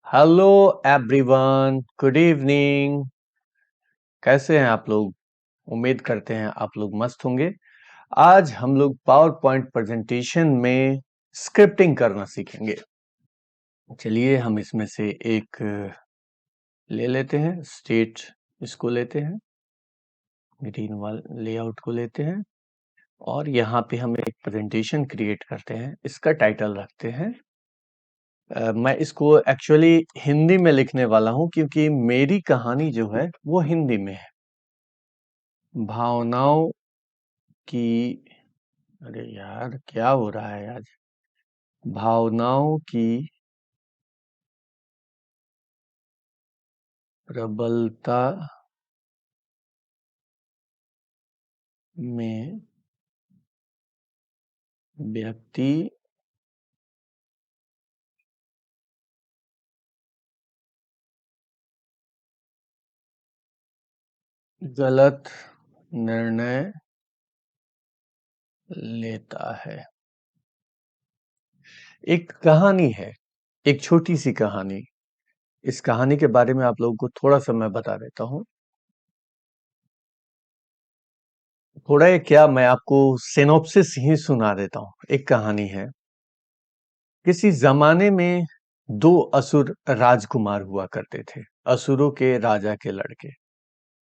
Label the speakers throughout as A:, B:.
A: Hello everyone, good evening. कैसे हैं आप लोग? उम्मीद करते हैं आप लोग मस्त होंगे। आज हम लोग पावर पॉइंट प्रेजेंटेशन में स्क्रिप्टिंग करना सीखेंगे। चलिए हम इसमें से एक ले लेते हैं। स्टेट इसको लेते हैं, ग्रीन वाला लेआउट को लेते हैं और यहाँ पे हम एक प्रेजेंटेशन क्रिएट करते हैं। इसका टाइटल रखते हैं मैं इसको एक्चुअली हिंदी में लिखने वाला हूँ क्योंकि मेरी कहानी जो है वो हिंदी में है। भावनाओं की, अरे यार क्या हो रहा है आज? भावनाओं की प्रबलता में व्यक्ति गलत निर्णय लेता है। एक कहानी है, एक छोटी सी कहानी। इस कहानी के बारे में आप लोगों को थोड़ा सा मैं बता देता हूँ। थोड़ा ये क्या, मैं आपको सिनॉप्सिस ही सुना देता हूँ। एक कहानी है। किसी जमाने में दो असुर राजकुमार हुआ करते थे, असुरों के राजा के लड़के।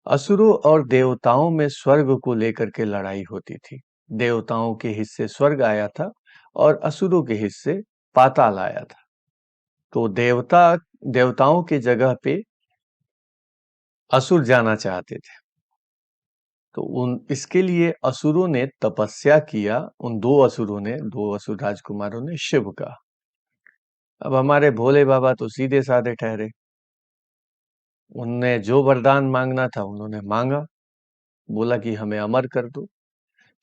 A: असुरों और देवताओं में स्वर्ग को लेकर के लड़ाई होती थी। देवताओं के हिस्से स्वर्ग आया था और असुरों के हिस्से पाताल आया था। तो देवताओं की जगह पे असुर जाना चाहते थे। तो उन इसके लिए असुरों ने तपस्या किया। उन दो असुर राजकुमारों ने शिव का। अब हमारे भोले बाबा तो सीधे साधे ठहरे। उनने जो वरदान मांगना था उन्होंने मांगा। बोला कि हमें अमर कर दो।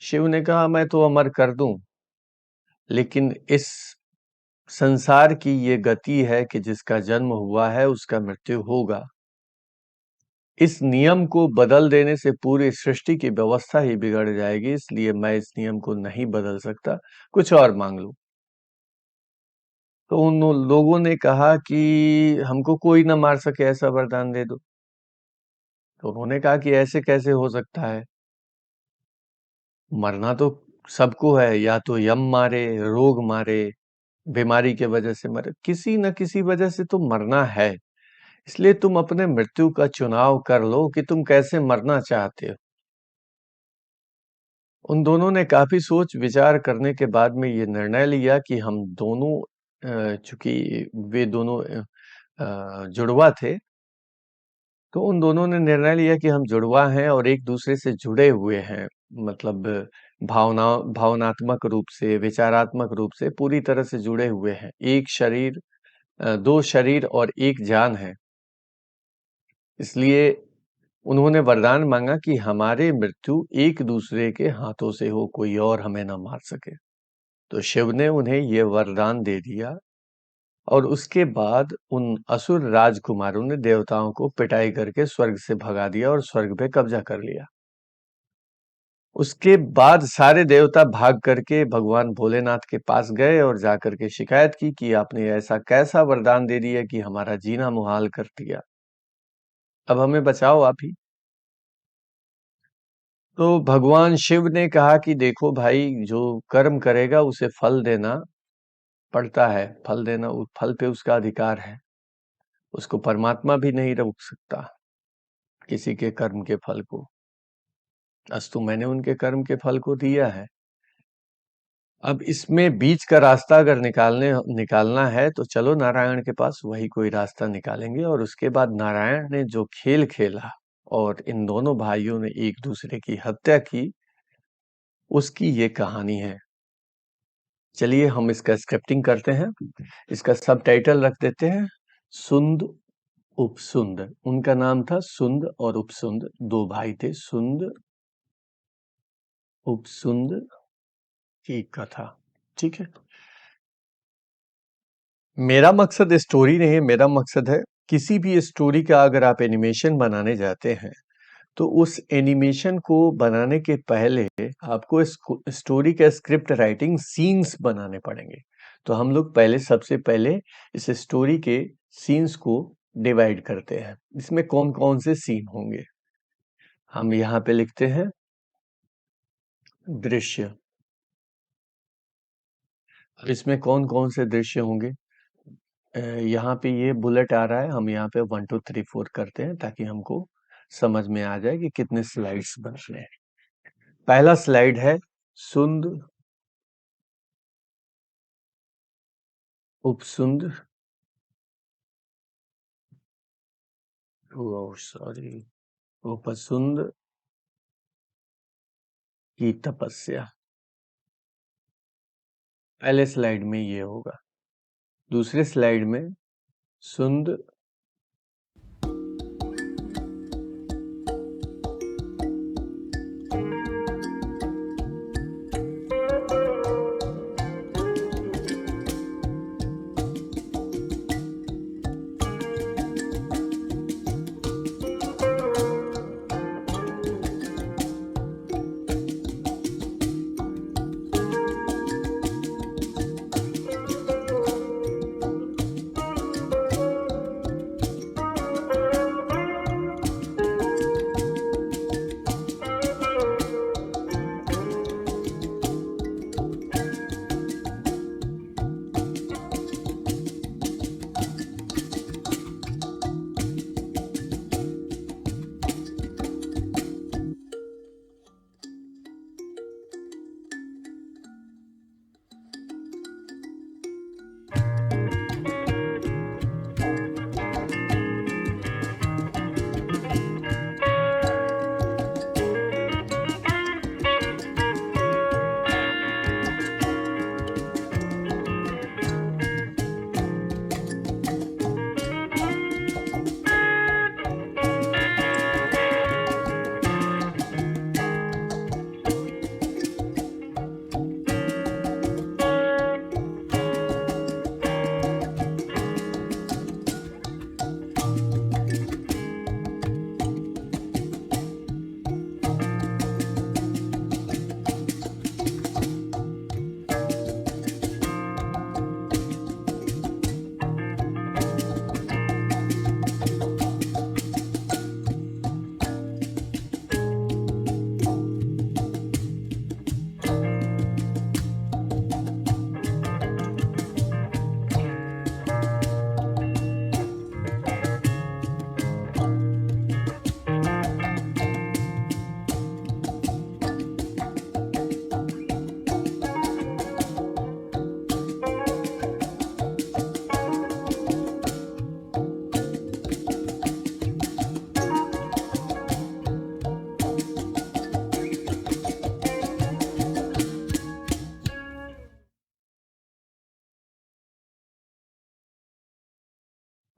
A: शिव ने कहा मैं तो अमर कर दूं, लेकिन इस संसार की ये गति है कि जिसका जन्म हुआ है उसका मृत्यु होगा। इस नियम को बदल देने से पूरी सृष्टि की व्यवस्था ही बिगड़ जाएगी, इसलिए मैं इस नियम को नहीं बदल सकता। कुछ और मांग लो। तो उन लोगों ने कहा कि हमको कोई ना मार सके ऐसा वरदान दे दो। तो उन्होंने कहा कि ऐसे कैसे हो सकता है? मरना तो सबको है, या तो यम मारे, रोग मारे, बीमारी के वजह से मरे, किसी न किसी वजह से तो मरना है। इसलिए तुम अपने मृत्यु का चुनाव कर लो कि तुम कैसे मरना चाहते हो। उन दोनों ने काफी सोच विचार करने के बाद में ये निर्णय लिया कि हम दोनों, चूंकि वे दोनों जुड़वा थे, तो उन दोनों ने निर्णय लिया कि हम जुड़वा हैं और एक दूसरे से जुड़े हुए हैं। मतलब भावनात्मक रूप से, विचारात्मक रूप से पूरी तरह से जुड़े हुए हैं। एक शरीर, दो शरीर और एक जान है। इसलिए उन्होंने वरदान मांगा कि हमारे मृत्यु एक दूसरे के हाथों से हो, कोई और हमें ना मार सके। तो शिव ने उन्हें ये वरदान दे दिया और उसके बाद उन असुर राजकुमारों ने देवताओं को पिटाई करके स्वर्ग से भगा दिया और स्वर्ग पे कब्जा कर लिया। उसके बाद सारे देवता भाग करके भगवान भोलेनाथ के पास गए और जाकर के शिकायत की कि आपने ऐसा कैसा वरदान दे दिया कि हमारा जीना मुहाल कर दिया। अब हमें बचाओ आप ही। तो भगवान शिव ने कहा कि देखो भाई, जो कर्म करेगा उसे फल देना पड़ता है। फल देना, उस फल पे उसका अधिकार है। उसको परमात्मा भी नहीं रोक सकता किसी के कर्म के फल को। अस्तु मैंने उनके कर्म के फल को दिया है। अब इसमें बीच का रास्ता अगर निकालना है तो चलो नारायण के पास, वही कोई रास्ता निकालेंगे। और उसके बाद नारायण ने जो खेल खेला और इन दोनों भाइयों ने एक दूसरे की हत्या की, उसकी ये कहानी है। चलिए हम इसका स्क्रिप्टिंग करते हैं। इसका सब टाइटल रख देते हैं, सुंद उपसुंद। उनका नाम था सुंद और उपसुंद, दो भाई थे। सुंद उपसुंद की कथा। ठीक है। मेरा मकसद स्टोरी नहीं है, मेरा मकसद है किसी भी स्टोरी का अगर आप एनिमेशन बनाने जाते हैं तो उस एनिमेशन को बनाने के पहले आपको स्टोरी का स्क्रिप्ट राइटिंग सीन्स बनाने पड़ेंगे। तो हम लोग पहले, सबसे पहले इस स्टोरी के सीन्स को डिवाइड करते हैं। इसमें कौन कौन से सीन होंगे, हम यहाँ पे लिखते हैं दृश्य। इसमें कौन कौन से दृश्य होंगे, यहाँ पे ये बुलेट आ रहा है, हम यहाँ पे 1 2 3 4 करते हैं ताकि हमको समझ में आ जाए कि कितने स्लाइड्स बन रहे हैं। पहला स्लाइड है सुंद उपसुंद, सॉरी, उपसुंद की तपस्या। पहले स्लाइड में ये होगा। दूसरे स्लाइड में सुंद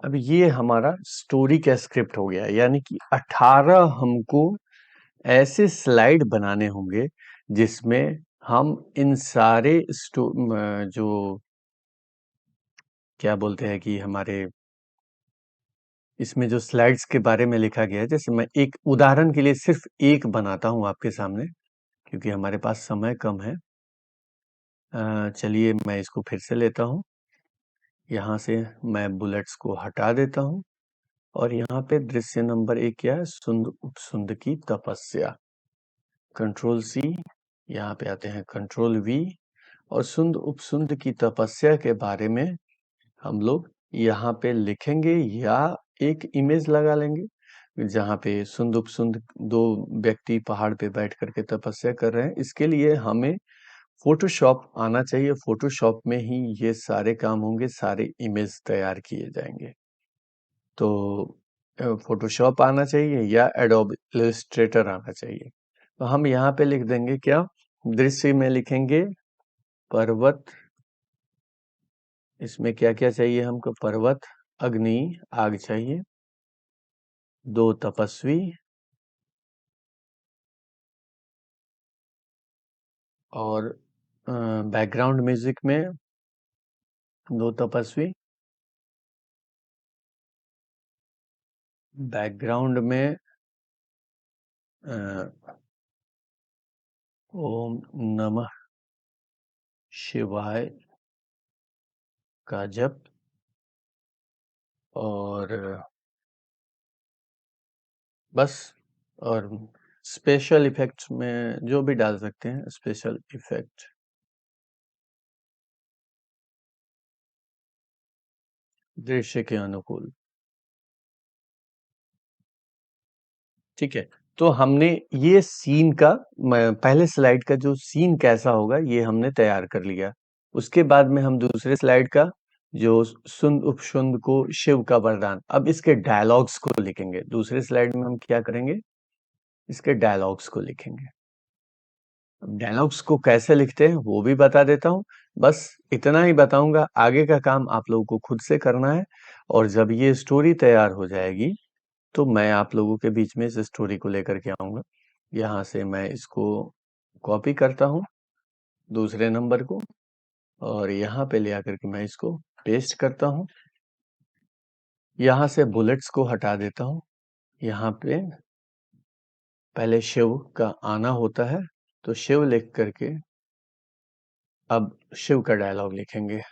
A: अब ये हमारा स्टोरी का स्क्रिप्ट हो गया, यानी कि 18 हमको ऐसे स्लाइड बनाने होंगे जिसमें हम इन सारे जो क्या बोलते हैं कि हमारे इसमें जो स्लाइड्स के बारे में लिखा गया है, जैसे मैं एक उदाहरण के लिए सिर्फ एक बनाता हूं आपके सामने क्योंकि हमारे पास समय कम है। चलिए मैं इसको फिर से लेता हूं, यहाँ से मैं बुलेट्स को हटा देता हूं और यहाँ पे दृश्य नंबर 1 क्या है, सुंद उपसुंद की तपस्या। कंट्रोल सी, यहाँ पे आते हैं कंट्रोल वी, और सुंद उपसुंद की तपस्या के बारे में हम लोग यहाँ पे लिखेंगे या एक इमेज लगा लेंगे जहाँ पे सुंद उपसुंद दो व्यक्ति पहाड़ पे बैठ करके तपस्या कर रहे हैं। इसके लिए हमें फोटोशॉप आना चाहिए, फोटोशॉप में ही ये सारे काम होंगे, सारे इमेज तैयार किए जाएंगे। तो फोटोशॉप आना चाहिए या एडोब इलस्ट्रेटर आना चाहिए। तो हम यहाँ पे लिख देंगे क्या, दृश्य में लिखेंगे पर्वत, इसमें क्या क्या चाहिए हमको, पर्वत, अग्नि, आग चाहिए, दो तपस्वी और बैकग्राउंड म्यूजिक में दो तपस्वी, बैकग्राउंड में अ, ओम नमः शिवाय का जप, और बस। और स्पेशल इफेक्ट्स में जो भी डाल सकते हैं, स्पेशल इफेक्ट दृश्य के अनुकूल। ठीक है। तो हमने ये सीन का पहले स्लाइड का जो सीन कैसा होगा ये हमने तैयार कर लिया। उसके बाद में हम दूसरे स्लाइड का जो सुंद उपसुंद को शिव का वरदान, अब इसके डायलॉग्स को लिखेंगे। दूसरे स्लाइड में हम क्या करेंगे, इसके डायलॉग्स को लिखेंगे। अब डायलॉग्स को कैसे लिखते हैं वो भी बता देता हूँ। बस इतना ही बताऊंगा, आगे का काम आप लोगों को खुद से करना है। और जब ये स्टोरी तैयार हो जाएगी तो मैं आप लोगों के बीच में इस स्टोरी को लेकर के आऊंगा। यहाँ से मैं इसको कॉपी करता हूँ, दूसरे नंबर को, और यहाँ पे ले आकर के मैं इसको पेस्ट करता हूँ। यहाँ से बुलेट्स को हटा देता हूँ। यहाँ पे पहले शिव का आना होता है, तो शिव लिख करके अब शिव का डायलॉग लिखेंगे।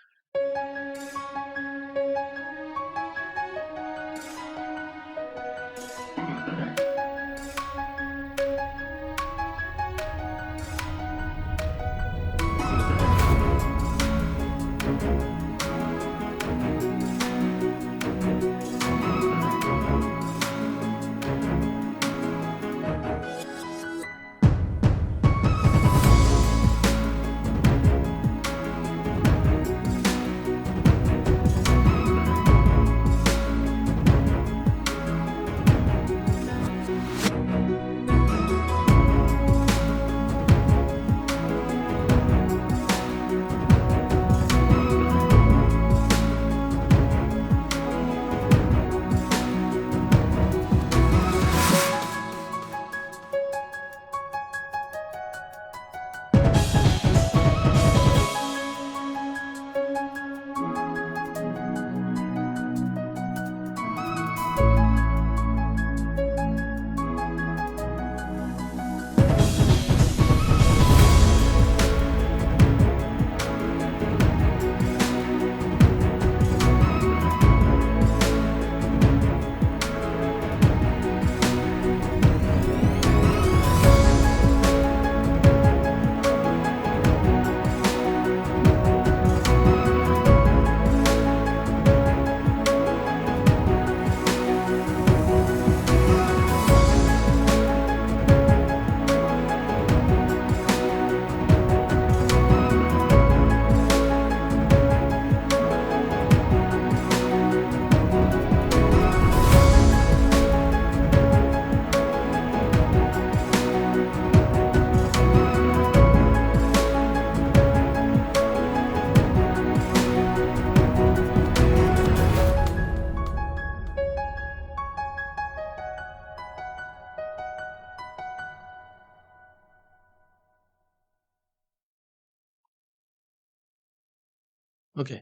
A: ओके।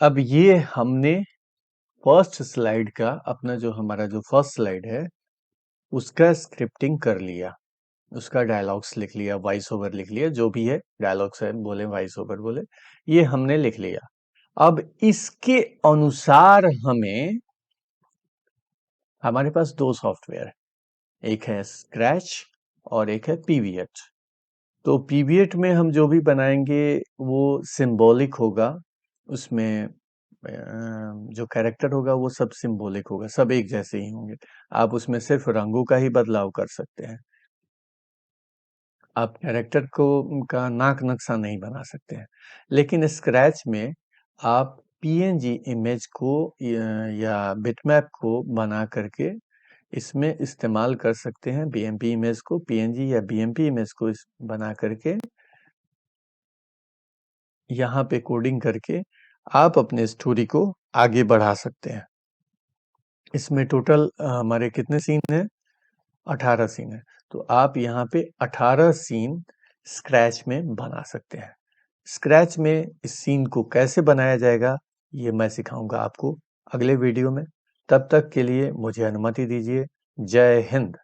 A: अब ये हमने फर्स्ट स्लाइड का, अपना जो हमारा जो फर्स्ट स्लाइड है उसका स्क्रिप्टिंग कर लिया, उसका डायलॉग्स लिख लिया, वॉइस ओवर लिख लिया, जो भी है डायलॉग्स है बोले, वॉइस ओवर बोले, ये हमने लिख लिया। अब इसके अनुसार हमारे पास दो सॉफ्टवेयर है, एक है स्क्रैच और एक है पीवीएट। तो पीवीएट में हम जो भी बनाएंगे वो सिंबॉलिक होगा, उसमें जो कैरेक्टर होगा वो सब सिंबॉलिक होगा, सब एक जैसे ही होंगे। आप उसमें सिर्फ रंगों का ही बदलाव कर सकते हैं, आप कैरेक्टर को का नाक नक्शा नहीं बना सकते हैं। लेकिन स्क्रैच में आप पीएनजी इमेज को या बिटमैप को बना करके इसमें इस्तेमाल कर सकते हैं। बीएमपी इमेज को पीएनजी या बीएमपी इमेज को बना करके यहाँ पे कोडिंग करके आप अपने स्टोरी को आगे बढ़ा सकते हैं। इसमें टोटल हमारे कितने सीन हैं? 18 सीन है। तो आप यहाँ पे 18 सीन स्क्रैच में बना सकते हैं। स्क्रैच में इस सीन को कैसे बनाया जाएगा ये मैं सिखाऊंगा आपको अगले वीडियो में। तब तक के लिए मुझे अनुमति दीजिए। जय हिंद।